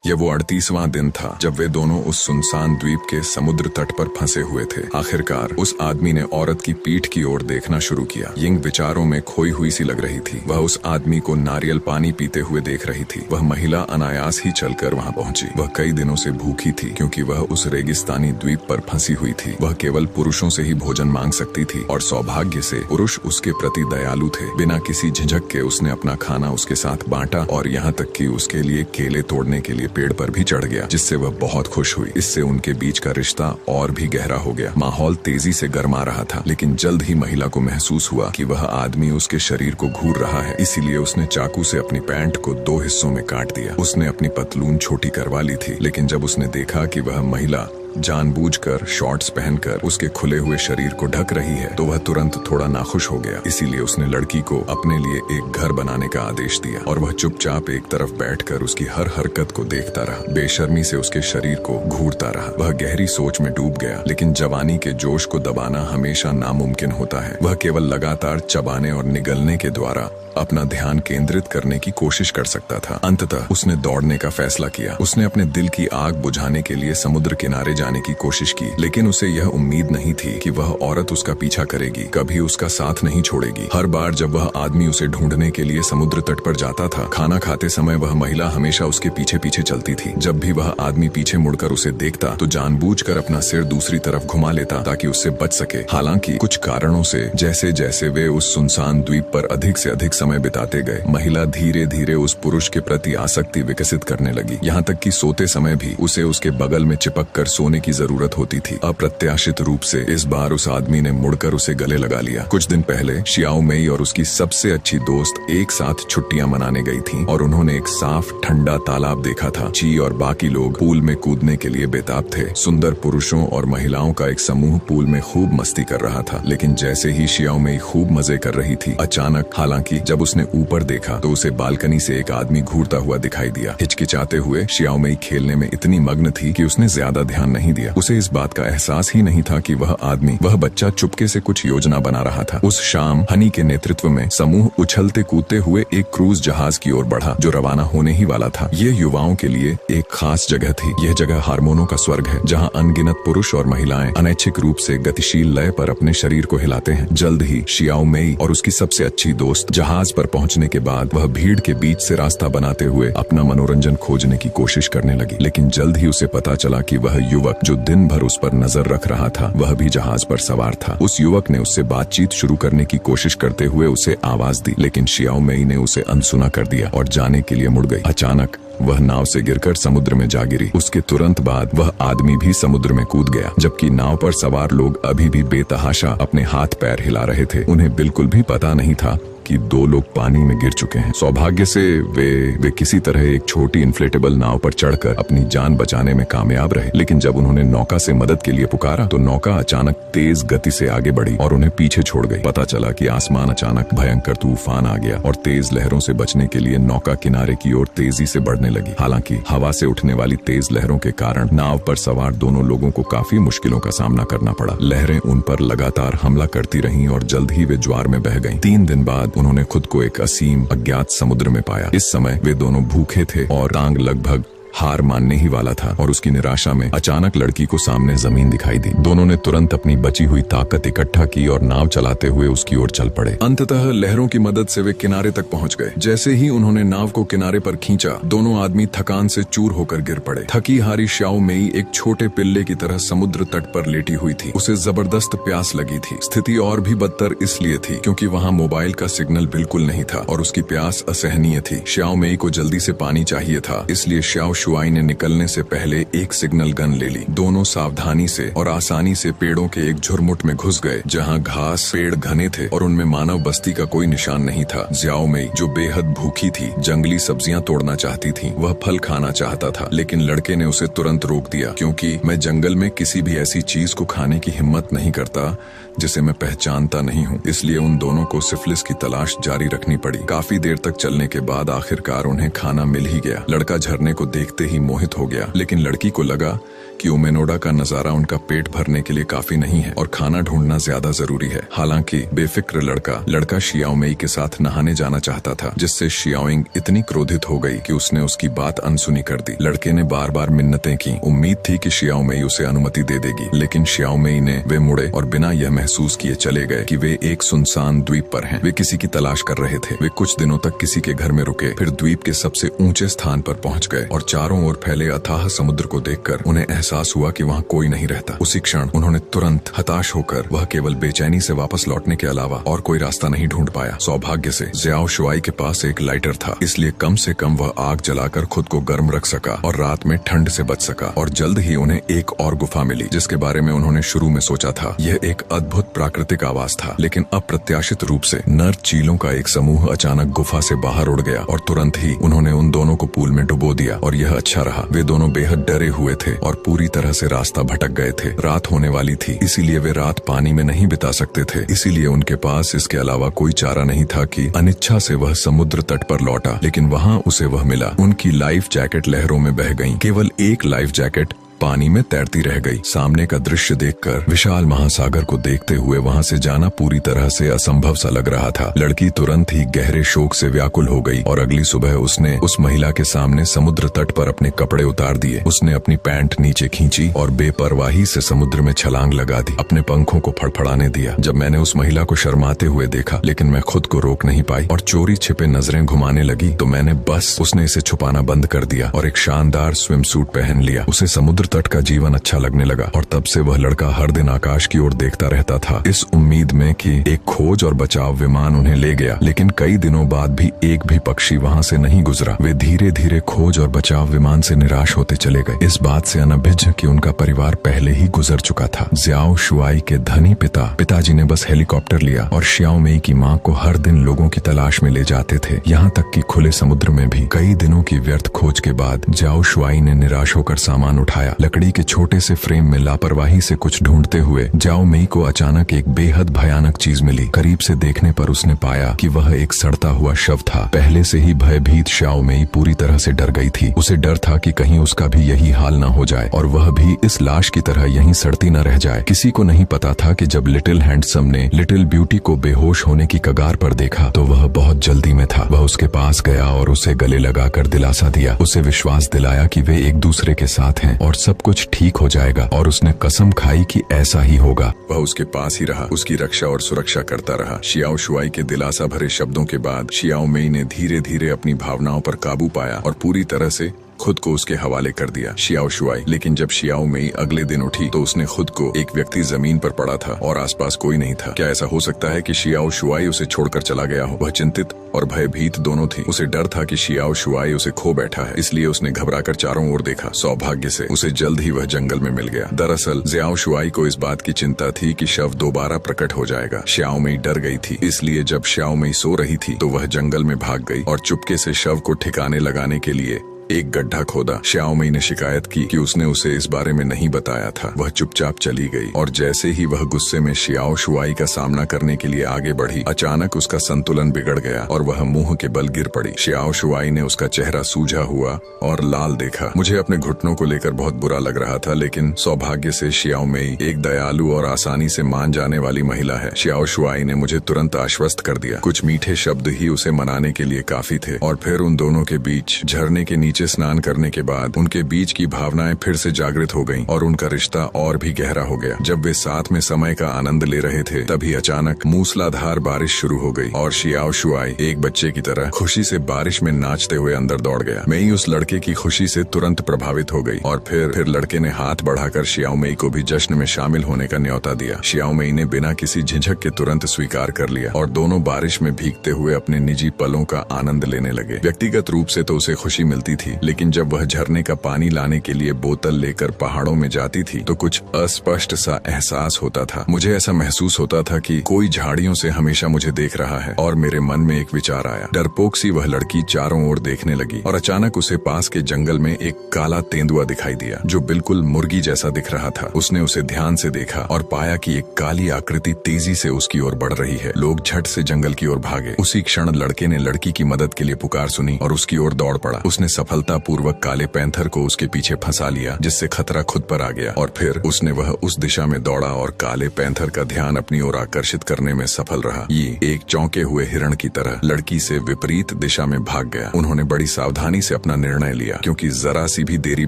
यह वो 38वां दिन था जब वे दोनों उस सुनसान द्वीप के समुद्र तट पर फंसे हुए थे। आखिरकार उस आदमी ने औरत की पीठ की ओर देखना शुरू किया। यिंग विचारों में खोई हुई सी लग रही थी। वह उस आदमी को नारियल पानी पीते हुए देख रही थी। वह महिला अनायास ही चलकर वहां पहुंची। वह कई दिनों से भूखी थी क्योंकि वह उस रेगिस्तानी द्वीप पर फंसी हुई थी। वह केवल पुरुषों से ही भोजन मांग सकती थी और सौभाग्य से पुरुष उसके प्रति दयालु थे। बिना किसी झिझक के उसने अपना खाना उसके साथ बांटा और यहाँ तक कि उसके लिए केले तोड़ने के लिए पेड़ पर भी चढ़ गया, जिससे वह बहुत खुश हुई। इससे उनके बीच का रिश्ता और भी गहरा हो गया। माहौल तेजी से गर्मा रहा था, लेकिन जल्द ही महिला को महसूस हुआ कि वह आदमी उसके शरीर को घूर रहा है। इसीलिए उसने चाकू से अपनी पैंट को 2 हिस्सों में काट दिया। उसने अपनी पतलून छोटी करवा ली थी, लेकिन जब उसने देखा कि वह महिला जानबूझकर शॉर्ट्स पहनकर उसके खुले हुए शरीर को ढक रही है, तो वह तुरंत थोड़ा नाखुश हो गया। इसीलिए उसने लड़की को अपने लिए एक घर बनाने का आदेश दिया और वह चुपचाप एक तरफ बैठकर उसकी हर हरकत को देखता रहा। बेशर्मी से उसके शरीर को घूरता रहा। वह गहरी सोच में डूब गया, लेकिन जवानी के जोश को दबाना हमेशा नामुमकिन होता है। वह केवल लगातार चबाने और निगलने के द्वारा अपना ध्यान केंद्रित करने की कोशिश कर सकता था। अंततः उसने दौड़ने का फैसला किया। उसने अपने दिल की आग बुझाने के लिए समुद्र किनारे जाने की कोशिश की, लेकिन उसे यह उम्मीद नहीं थी कि वह औरत उसका पीछा करेगी, कभी उसका साथ नहीं छोड़ेगी। हर बार जब वह आदमी उसे ढूंढने के लिए समुद्र तट पर जाता था, खाना खाते समय वह महिला हमेशा उसके पीछे पीछे चलती थी। जब भी वह आदमी पीछे मुड़कर उसे देखता तो जानबूझकर अपना सिर दूसरी तरफ घुमा लेता ताकि उससे बच सके। हालांकि कुछ कारणों से जैसे जैसे वे उस सुनसान द्वीप पर अधिक से अधिक समय बिताते गए, महिला धीरे धीरे उस पुरुष के प्रति आसक्ति विकसित करने लगी। यहाँ तक कि सोते समय भी उसे उसके बगल में चिपक कर सोने की जरूरत होती थी। अप्रत्याशित रूप से इस बार उस आदमी ने मुड़कर उसे गले लगा लिया। कुछ दिन पहले शियाओ मेई और उसकी सबसे अच्छी दोस्त एक साथ छुट्टियां मनाने गई थीं और उन्होंने एक साफ ठंडा तालाब देखा था। ची और बाकी लोग पूल में कूदने के लिए बेताब थे। सुंदर पुरुषों और महिलाओं का एक समूह पूल में खूब मस्ती कर रहा था। लेकिन जैसे ही शियाओ मेई खूब मजे कर रही थी, अचानक हालांकि जब उसने ऊपर देखा तो उसे बालकनी से एक आदमी घूरता हुआ दिखाई दिया। हिचकिचाते हुए शियाओ मेई खेलने में इतनी मग्न थी कि उसने ज्यादा ध्यान नहीं दिया। उसे इस बात का एहसास ही नहीं था कि वह बच्चा चुपके से कुछ योजना बना रहा था। उस शाम हनी के नेतृत्व में समूह उछलते कूदते हुए एक क्रूज जहाज की ओर बढ़ा जो रवाना होने ही वाला था। ये युवाओं के लिए एक खास जगह थी। यह जगह हार्मोनों का स्वर्ग है, जहाँ अनगिनत पुरुष और महिलाएं अनैच्छिक रूप से गतिशील लय पर अपने शरीर को हिलाते हैं। जल्द ही शियाओ मेई और उसकी सबसे अच्छी दोस्त जहाज पर पहुंचने के बाद वह भीड़ के बीच से रास्ता बनाते हुए अपना मनोरंजन खोजने की कोशिश करने लगी। लेकिन जल्द ही उसे पता चला कि वह युवक जो दिन भर उस पर नजर रख रहा था, वह भी जहाज पर सवार था। उस युवक ने उससे बातचीत शुरू करने की कोशिश करते हुए उसे आवाज दी, लेकिन शियाओ मेई ने उसे अनसुना कर दिया और जाने के लिए मुड़ गई। अचानक वह नाव से गिरकर समुद्र में जा गिरी। उसके तुरंत बाद वह आदमी भी समुद्र में कूद गया, जबकि नाव पर सवार लोग अभी भी बेतहाशा अपने हाथ पैर हिला रहे थे। उन्हें बिल्कुल भी पता नहीं था कि 2 लोग पानी में गिर चुके हैं। सौभाग्य से वे किसी तरह एक छोटी इन्फ्लेटेबल नाव पर चढ़कर अपनी जान बचाने में कामयाब रहे। लेकिन जब उन्होंने नौका से मदद के लिए पुकारा तो नौका अचानक तेज गति से आगे बढ़ी और उन्हें पीछे छोड़ गई। पता चला कि आसमान अचानक भयंकर तूफान आ गया और तेज लहरों से बचने के लिए नौका किनारे की ओर तेजी से बढ़ने लगी। हालांकि हवा से उठने वाली तेज लहरों के कारण नाव पर सवार दोनों लोगों को काफी मुश्किलों का सामना करना पड़ा। लहरें उन पर लगातार हमला करती रहीं और जल्द ही वे ज्वार में बह गईं। 3 दिन बाद उन्होंने खुद को एक असीम अज्ञात समुद्र में पाया। इस समय वे दोनों भूखे थे और टांग लगभग हार मानने ही वाला था और उसकी निराशा में अचानक लड़की को सामने जमीन दिखाई दी। दोनों ने तुरंत अपनी बची हुई ताकत इकट्ठा की और नाव चलाते हुए उसकी ओर चल पड़े। अंततः लहरों की मदद से वे किनारे तक पहुंच गए। जैसे ही उन्होंने नाव को किनारे पर खींचा, दोनों आदमी थकान से चूर होकर गिर पड़े। थकी हारी शियाओ मेई एक छोटे पिल्ले की तरह समुद्र तट पर लेटी हुई थी। उसे जबरदस्त प्यास लगी थी। स्थिति और भी बदतर इसलिए थी क्योंकि वहाँ मोबाइल का सिग्नल बिल्कुल नहीं था और उसकी प्यास असहनीय थी। शियाओ मेई को जल्दी से पानी चाहिए था, इसलिए शियाओ शुआई ने निकलने से पहले एक सिग्नल गन ले ली। दोनों सावधानी से और आसानी से पेड़ों के एक झुरमुट में घुस गए जहां घास पेड़ घने थे और उनमें मानव बस्ती का कोई निशान नहीं था। जियाओ मेई जो बेहद भूखी थी, जंगली सब्जियां तोड़ना चाहती थी। वह फल खाना चाहता था, लेकिन लड़के ने उसे तुरंत रोक दिया, क्योंकि मैं जंगल में किसी भी ऐसी चीज को खाने की हिम्मत नहीं करता जिसे मैं पहचानता नहीं हूँ। इसलिए उन दोनों को सिफिलिस की तलाश जारी रखनी पड़ी। काफी देर तक चलने के बाद आखिरकार उन्हें खाना मिल ही गया। लड़का झरने को देखते ही मोहित हो गया, लेकिन लड़की को लगा कि उमेनोडा का नजारा उनका पेट भरने के लिए काफी नहीं है और खाना ढूंढना ज्यादा जरूरी है। हालांकि बेफिक्र लड़का शियाओमेई के साथ नहाने जाना चाहता था, जिससे शियाओइंग इतनी क्रोधित हो गई कि उसने उसकी बात अनसुनी कर दी। लड़के ने बार बार मिन्नतें की। उम्मीद थी कि शियाओमेई उसे अनुमति दे देगी, लेकिन शियाओमेई ने वे मुड़े और बिना यह महसूस किए चले गए कि वे एक सुनसान द्वीप पर हैं। वे किसी की तलाश कर रहे थे। वे कुछ दिनों तक किसी के घर में रुके, फिर द्वीप के सबसे ऊंचे स्थान पर पहुंच गए और चारों ओर फैले अथाह समुद्र को देखकर उन्हें एहसास हुआ कि वहाँ कोई नहीं रहता। उसी क्षण उन्होंने तुरंत हताश होकर वह केवल बेचैनी से वापस लौटने के अलावा और कोई रास्ता नहीं ढूंढ पाया। सौभाग्य से ज़ियाओ शुआई के पास एक लाइटर था, इसलिए कम से कम वह आग जलाकर खुद को गर्म रख सका और रात में ठंड से बच सका। और जल्द ही उन्हें एक और गुफा मिली, जिसके बारे में उन्होंने शुरू में सोचा था। यह एक अद्भुत प्राकृतिक आवास था, लेकिन अप्रत्याशित रूप से नर चीलों का एक समूह अचानक गुफा से बाहर उड़ गया और तुरंत ही उन्होंने उन दोनों को पूल में डुबो दिया। और यह अच्छा रहा। वे दोनों बेहद डरे हुए थे और पूरी तरह से रास्ता भटक गए थे। रात होने वाली थी, इसीलिए वे रात पानी में नहीं बिता सकते थे। इसीलिए उनके पास इसके अलावा कोई चारा नहीं था कि अनिच्छा से वह समुद्र तट पर लौटा। लेकिन वहाँ उसे वह मिला। उनकी लाइफ जैकेट लहरों में बह गई। केवल एक लाइफ जैकेट पानी में तैरती रह गई। सामने का दृश्य देखकर विशाल महासागर को देखते हुए वहाँ से जाना पूरी तरह से असंभव सा लग रहा था। लड़की तुरंत ही गहरे शोक से व्याकुल हो गई और अगली सुबह उसने उस महिला के सामने समुद्र तट पर अपने कपड़े उतार दिए। उसने अपनी पैंट नीचे खींची और बेपरवाही से समुद्र में छलांग लगा दी। अपने पंखों को फड़फड़ाने दिया। जब मैंने उस महिला को शर्माते हुए देखा, लेकिन मैं खुद को रोक नहीं पाई और चोरी छिपे नजरें घुमाने लगी, तो मैंने बस उसने इसे छुपाना बंद कर दिया और एक शानदार स्विम सूट पहन लिया। उसे समुद्र तट का जीवन अच्छा लगने लगा और तब से वह लड़का हर दिन आकाश की ओर देखता रहता था, इस उम्मीद में कि एक खोज और बचाव विमान उन्हें ले गया। लेकिन कई दिनों बाद भी एक भी पक्षी वहाँ से नहीं गुजरा। वे धीरे धीरे खोज और बचाव विमान से निराश होते चले गए, इस बात से अनभिज्ञ कि उनका परिवार पहले ही गुजर चुका था। ज़ियाओ शुआई के धनी पिताजी ने बस हेलीकॉप्टर लिया और शियाओमेई की माँ को हर दिन लोगों की तलाश में ले जाते थे। यहाँ तक कि खुले समुद्र में भी कई दिनों की व्यर्थ खोज के बाद ज़ियाओ शुआई ने निराश होकर सामान उठाया। लकड़ी के छोटे से फ्रेम में लापरवाही से कुछ ढूंढते हुए ज़ियाओमेई को अचानक एक बेहद भयानक चीज मिली। करीब से देखने पर उसने पाया कि वह एक सड़ता हुआ शव था। पहले से ही भयभीत शियाओमेई पूरी तरह से डर गई थी। उसे डर था कि कहीं उसका भी यही हाल न हो जाए और वह भी इस लाश की तरह यहीं सड़ती न रह जाए। किसी को नहीं पता था कि जब लिटिल हैंडसम ने लिटिल ब्यूटी को बेहोश होने की कगार पर देखा तो वह बहुत जल्दी में था। वह उसके पास गया और उसे गले लगाकर दिलासा दिया। उसे विश्वास दिलाया कि वे एक दूसरे के साथ हैं और सब कुछ ठीक हो जाएगा, और उसने कसम खाई कि ऐसा ही होगा। वह उसके पास ही रहा, उसकी रक्षा और सुरक्षा करता रहा। शियाओ शुआई के दिलासा भरे शब्दों के बाद शियाओमेई ने धीरे धीरे अपनी भावनाओं पर काबू पाया और पूरी तरह से खुद को उसके हवाले कर दिया। Xiao Shuai. लेकिन जब शियाओमेई अगले दिन उठी तो उसने खुद को एक व्यक्ति जमीन पर पड़ा था और आसपास कोई नहीं था। क्या ऐसा हो सकता है कि शियाओ शुआई उसे छोड़कर चला गया हो? वह चिंतित और भयभीत दोनों थी। उसे डर था कि शियाओ शुआई उसे खो बैठा है, इसलिए उसने घबराकर चारों ओर देखा। सौभाग्य से उसे जल्द ही वह जंगल में मिल गया। दरअसल ज़ियाओ शुआई को इस बात की चिंता थी कि शव दोबारा प्रकट हो जाएगा। शियाओमेई डर गई थी, इसलिए जब शियाओमेई सो रही थी तो वह जंगल में भाग गई और चुपके से शव को ठिकाने लगाने के लिए एक गड्ढा खोदा। शियाओमेई ने शिकायत की कि उसने उसे इस बारे में नहीं बताया था। वह चुपचाप चली गई और जैसे ही वह गुस्से में शियाओ शुआई का सामना करने के लिए आगे बढ़ी, अचानक उसका संतुलन बिगड़ गया और वह मुंह के बल गिर पड़ी। शियाओ शुआई ने उसका चेहरा सूजा हुआ और लाल देखा। मुझे अपने घुटनों को लेकर बहुत बुरा लग रहा था, लेकिन सौभाग्य से शियाओमेई एक दयालु और आसानी से मान जाने वाली महिला है। शियाओ शुआई ने मुझे तुरंत आश्वस्त कर दिया। कुछ मीठे शब्द ही उसे मनाने के लिए काफी थे और फिर उन दोनों के बीच झरने के नीचे स्नान करने के बाद उनके बीच की भावनाएं फिर से जागृत हो गईं और उनका रिश्ता और भी गहरा हो गया। जब वे साथ में समय का आनंद ले रहे थे, तभी अचानक मूसलाधार बारिश शुरू हो गई और शियाओ शुआई एक बच्चे की तरह खुशी से बारिश में नाचते हुए अंदर दौड़ गया। मैं ही उस लड़के की खुशी से तुरंत प्रभावित हो गई और फिर लड़के ने हाथ बढ़ाकर शियाओमेई को भी जश्न में शामिल होने का न्योता दिया। शियाओमेई ने बिना किसी झिझक के तुरंत स्वीकार कर लिया और दोनों बारिश में भीगते हुए अपने निजी पलों का आनंद लेने लगे। व्यक्तिगत रूप से तो उसे खुशी मिलती थी, लेकिन जब वह झरने का पानी लाने के लिए बोतल लेकर पहाड़ों में जाती थी तो कुछ अस्पष्ट सा एहसास होता था। मुझे ऐसा महसूस होता था कि कोई झाड़ियों से हमेशा मुझे देख रहा है और मेरे मन में एक विचार आया। डरपोक सी वह लड़की चारों ओर देखने लगी और अचानक उसे पास के जंगल में एक काला तेंदुआ दिखाई दिया जो बिल्कुल मुर्गी जैसा दिख रहा था। उसने उसे ध्यान से देखा और पाया कि एक काली आकृति तेजी से उसकी ओर बढ़ रही है। लोग झट से जंगल की ओर भागे। उसी क्षण लड़के ने लड़की की मदद के लिए पुकार सुनी और उसकी ओर दौड़ पड़ा। उसने सब सफलतापूर्वक काले पैंथर को उसके पीछे फंसा लिया, जिससे खतरा खुद पर आ गया और फिर उसने वह उस दिशा में दौड़ा और काले पैंथर का ध्यान अपनी ओर आकर्षित करने में सफल रहा। ये एक चौंके हुए हिरण की तरह लड़की से विपरीत दिशा में भाग गया। उन्होंने बड़ी सावधानी से अपना निर्णय लिया, क्योंकि जरा सी भी देरी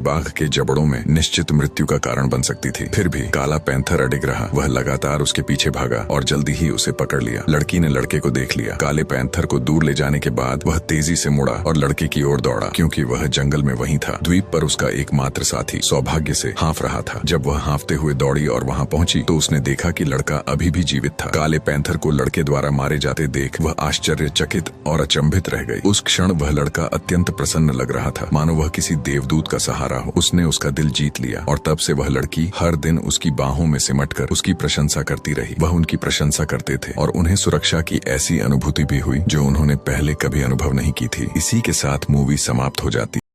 बाघ के जबड़ों में निश्चित मृत्यु का कारण बन सकती थी। फिर भी काला पैंथर अडिग रहा। वह लगातार उसके पीछे भागा और जल्दी ही उसे पकड़ लिया। लड़की ने लड़के को देख लिया। काले पैंथर को दूर ले जाने के बाद वह तेजी से मुड़ा और लड़के की ओर दौड़ा, क्योंकि वह जंगल में वहीं था। द्वीप पर उसका एकमात्र साथी सौभाग्य से हाँफ रहा था। जब वह हाँफते हुए दौड़ी और वहां पहुंची तो उसने देखा कि लड़का अभी भी जीवित था। काले पैंथर को लड़के द्वारा मारे जाते देख वह आश्चर्यचकित और अचंभित रह गई। उस क्षण वह लड़का अत्यंत प्रसन्न लग रहा था, मानो वह किसी देवदूत का सहारा हो। उसने उसका दिल जीत लिया और तब से वह लड़की हर दिन उसकी बाहों में सिमटकर उसकी प्रशंसा करती रही। वह उनकी प्रशंसा करते थे और उन्हें सुरक्षा की ऐसी अनुभूति भी हुई जो उन्होंने पहले कभी अनुभव नहीं की थी। इसी के साथ मूवी समाप्त हो जाती।